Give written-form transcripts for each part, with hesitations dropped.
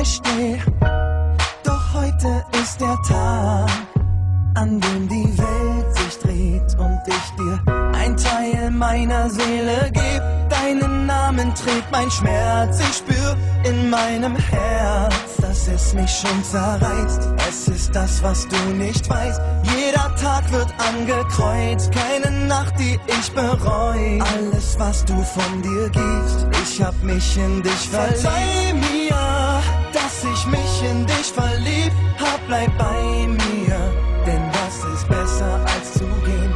stehe. Doch heute ist der Tag, an dem die Welt sich dreht und ich dir ein Teil meiner Seele geb. Deinen Namen trägt mein Schmerz, ich spür in meinem Herz, dass es mich schon zerreißt. Es ist das, was du nicht weißt. Jeder Tag wird angekreuzt, keine Nacht, die ich bereu. Alles, was du von dir gibst, ich hab mich in dich verliebt. Verzeih mir, dass ich mich in dich verliebt hab, bleib bei mir, denn das ist besser als zu gehen.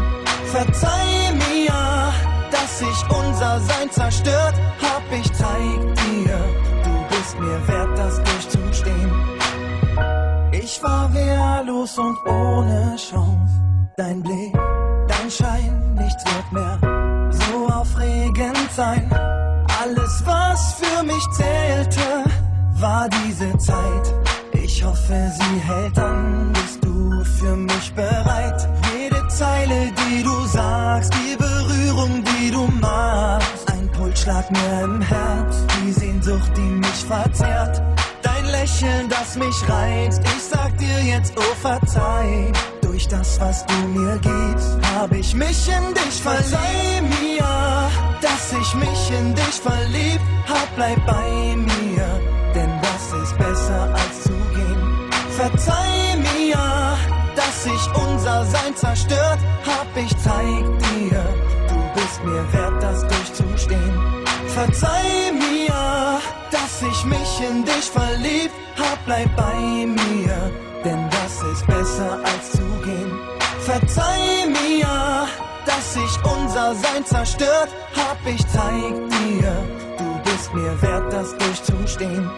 Verzeih mir, dass ich unser Sein zerstört hab, ich zeig dir, du bist mir wert, das durchzustehen. Ich war wehrlos und ohne Chance, dein Blick, dein Schein, nichts wird mehr so aufregend sein. Alles, was für mich zählte, war diese Zeit. Ich hoffe, sie hält an, bist du für mich bereit? Jede Zeile, die du sagst, die Berührung, die du machst, ein Pulsschlag mir im Herz, die Sehnsucht, die mich verzehrt. Dein Lächeln, das mich reizt, ich sag dir jetzt, oh verzeih. Durch das, was du mir gibst, hab ich mich in dich verliebt. Verzeih mir, dass ich mich in dich verliebt hab, bleib bei mir, denn das ist besser als zu gehen. Verzeih mir, dass ich unser Sein zerstört hab, ich zeig dir, du bist mir wert, das durchzustehen. Verzeih mir, dass ich mich in dich verliebt hab, bleib bei mir, denn das ist besser als zu gehen. Verzeih mir, dass ich unser Sein zerstört hab, ich zeig dir, du bist mir wert, das durchzustehen.